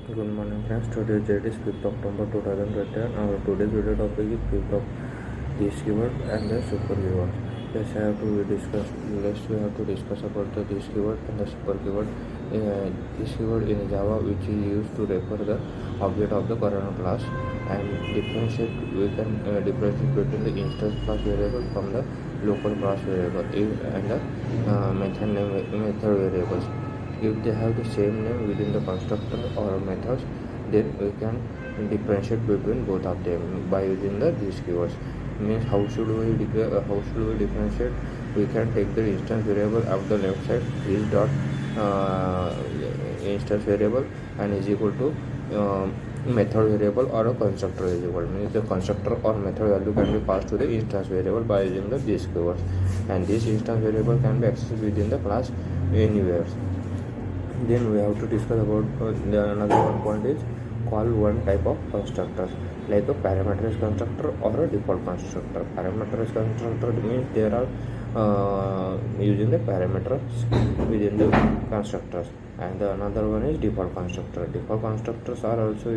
Good morning friends, today date is 5th October 2021. Our today's video topic is 5th of this keyword and the super keyword. We have to discuss about the this keyword and the super keyword. This keyword in Java which is used to refer the object of the current class and differentiate. We can differentiate between the instance class variable from the local class variable and the method variables. If they have the same name within the constructor or methods, then we can differentiate between both of them by using these keywords. Means how should we differentiate? We can take the instance variable of the left side is dot instance variable and is equal to method variable or a constructor variable. Means the constructor or method value can be passed to the instance variable by using these keywords, and this instance variable can be accessed within the class anywhere. Then we have to discuss about another one point is call one type of constructors like a parameterized constructor or a default constructor. Parameterized constructor means there are using the parameters within the constructors, and another one is default constructor. Default constructors are also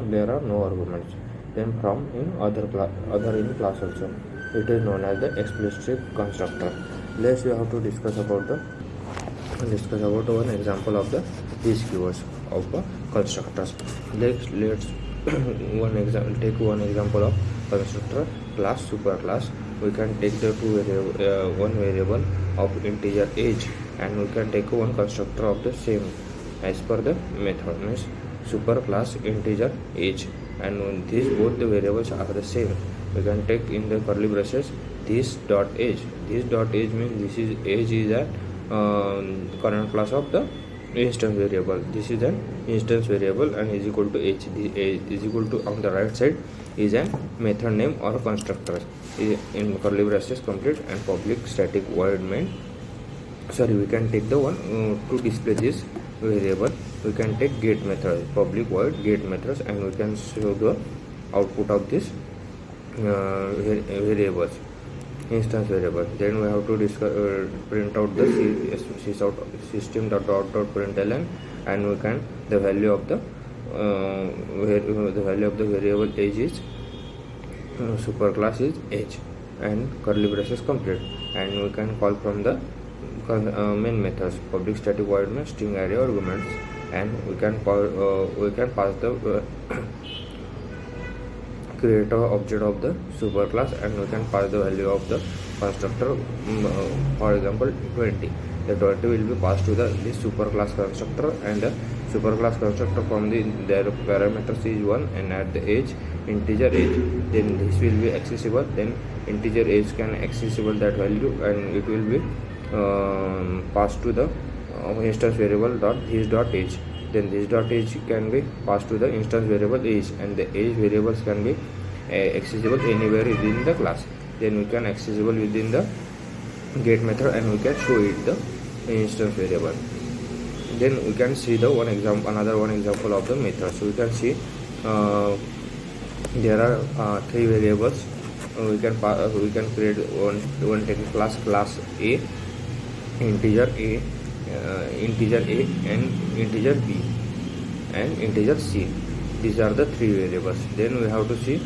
there are no arguments. Then from in other in class also. It is known as the explicit constructor. Let's we have to discuss about one example of these keywords of constructors. Let's take one example of constructor class superclass. We can take the one variable of integer age, and we can take one constructor of the same as per the method. Means superclass integer age, and these both the variables are the same. We can take in the curly braces this dot age. This dot age means this is age is a current class of the instance variable. This is an instance variable and is equal to h. The age is equal to on the right side is a method name or constructor in curly braces complete and public static void main. We can take the one to display this variable. We can take get method, public void get methods, and we can show the output of this variables instance variable. Then we have to print out the system.out.println, and we can the value of the variable age is superclass is age and curly braces complete, and we can call from the main methods public static void main string array arguments, and we can pass the create a object of the superclass, and we can pass the value of the constructor, for example 20. The 20 will be passed to this superclass constructor, and the superclass constructor from their parameters is 1 and at the age integer age. Then this will be accessible. Then integer age can accessible that value, and it will be passed to the instance variable dot age. Then this dot age can be passed to the instance variable age, and the age variables can be accessible anywhere within the class. Then we can accessible within the get method, and we can show it the instance variable. Then we can see the another one example of the method. So we can see there are three variables. We can create one take class A, integer A, and integer B, and integer C. These are the three variables. Then we have to see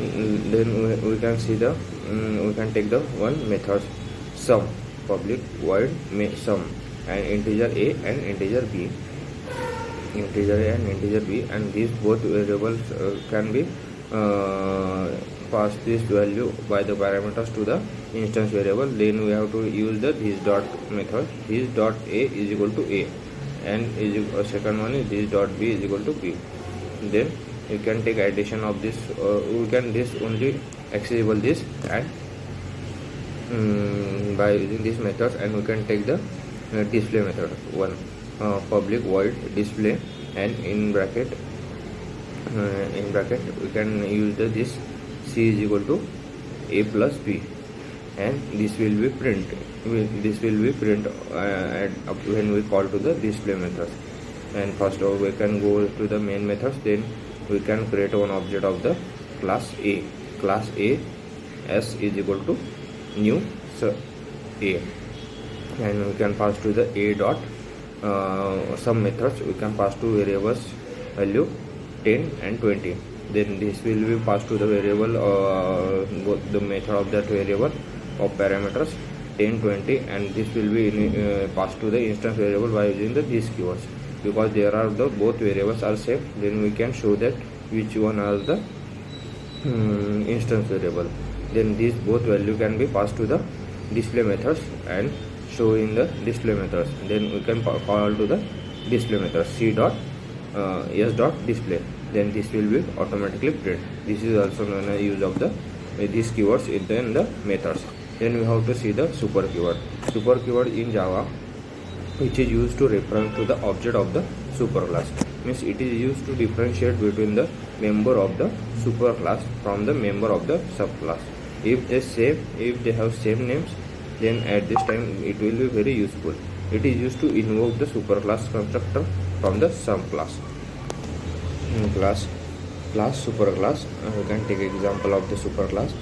we can see we can take the one method sum, public void sum, and integer A and integer B, and these both variables can be pass this value by the parameters to the instance variable. Then we have to use the this dot method. This dot A is equal to A, and second one is this dot B is equal to B. Then you can take addition of this. We can this only accessible this and by using this methods, and we can take the display method one, public void display, and in bracket we can use this C is equal to A plus B, and this will be print when we call to the display methods. And first of all we can go to the main methods. Then we can create one object of the class A. S is equal to new a, and we can pass to the a dot some methods. We can pass to variables value 10 and 20. Then this will be passed to the variable both the method of that variable of parameters 10, 20, and this will be passed to the instance variable by using these keywords. Because there are both variables are same, then we can show that which one are the instance variable. Then these both value can be passed to the display methods and show in the display methods. Then we can call to the display method c dot s dot display. Then this will be automatically print. This is also known as use of the these keywords in the methods. Then we have to see the super keyword. Super keyword in Java, which is used to reference to the object of the superclass. Means it is used to differentiate between the member of the superclass from the member of the subclass. If they have same names, then at this time it will be very useful. It is used to invoke the superclass constructor from the subclass. Class superclass. We can take example of the superclass.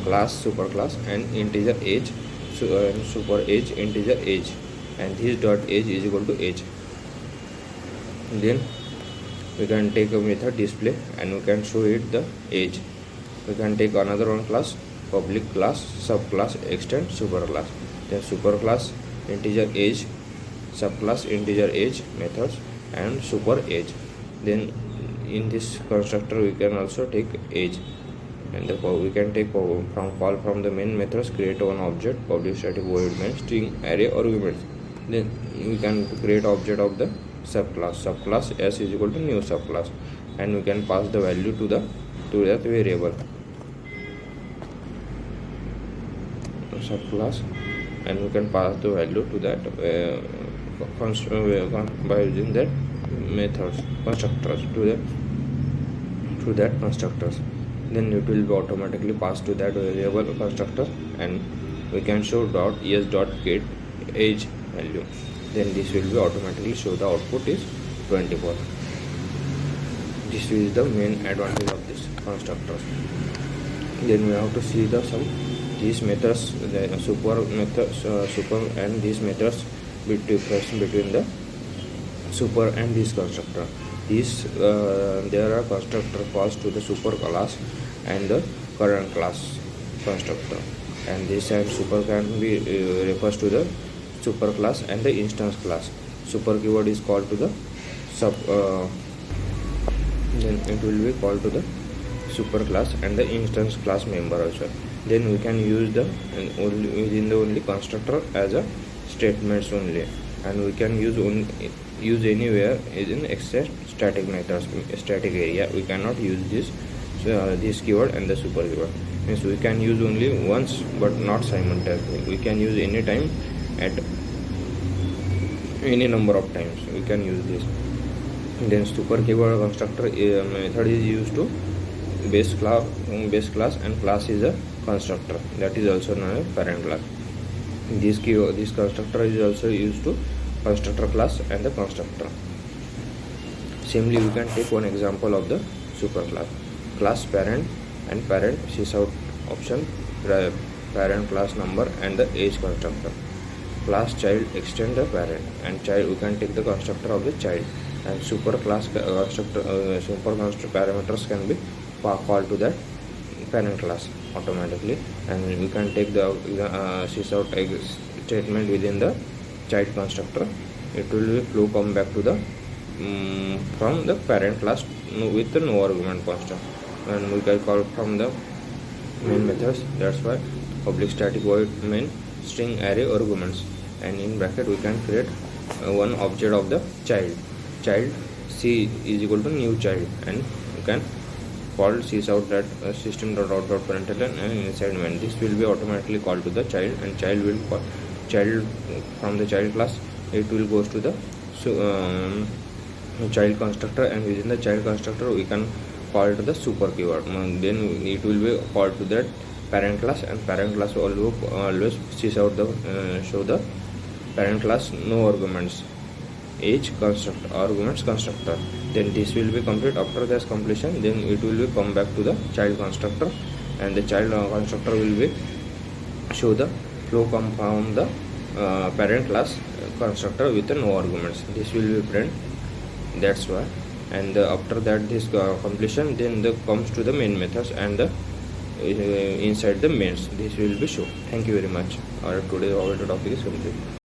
Class superclass and integer age, super age, integer age, and this dot age is equal to age. Then we can take a method display and we can show it the age. We can take another one class, public class, subclass, extend, superclass. Then superclass integer age, subclass integer age methods, and super age. Then in this constructor we can also take age, and we can take from the main methods create one object, public static void main string array arguments. Then we can create object of the subclass s is equal to new subclass, and we can pass the value to that variable subclass, and we can pass the value to that by using that methods constructors to that constructors. Then it will be automatically passed to that variable constructor, and we can show dot s dot get age value. Then this will be automatically show the output is 24. This is the main advantage of this constructor. Then we have to see these methods, the super and these methods difference between the super and this constructor. There are constructor calls to the super class and the current class constructor, and this and super can be refers to the super class and the instance class. Super keyword is called to the then it will be called to the super class and the instance class member also. Then we can use only constructor as a statements only, and we can use anywhere in except static methods, static area. We cannot use this keyword and the super keyword. Means we can use only once but not simultaneously. We can use any time at any number of times we can use this. Then super keyword constructor method is used to base class, and class is a constructor, that is also known as parent class. This constructor is also used to constructor class and the constructor. Similarly, we can take one example of the super class parent and parent sysout option, parent class number and the age constructor. Class child extend the parent, and child we can take the constructor of the child, and super class constructor super constructor parameters can be called to that parent class automatically, and we can take the sysout statement within the child constructor. It will flow come back to the from the parent class with the no argument constant, and we can call from the main methods. That's why public static void main string array arguments, and in bracket we can create one object of the child c is equal to new child, and we can call sysout that system.out.println, and inside main this will be automatically called to the child, and child will call child from the child class. It will goes to the child constructor, and within the child constructor we can call to the super keyword. Then it will be called to that parent class, and parent class always sysout the show the parent class no arguments, age constructor arguments constructor. Then this will be complete. After this completion, then it will be come back to the child constructor, and the child constructor will be show the flow come from the parent class constructor with no arguments. This will be print. That's why. And after that this completion, then the comes to the main methods and the inside the mains this will be shown. Thank you very much. Our today our topic is complete.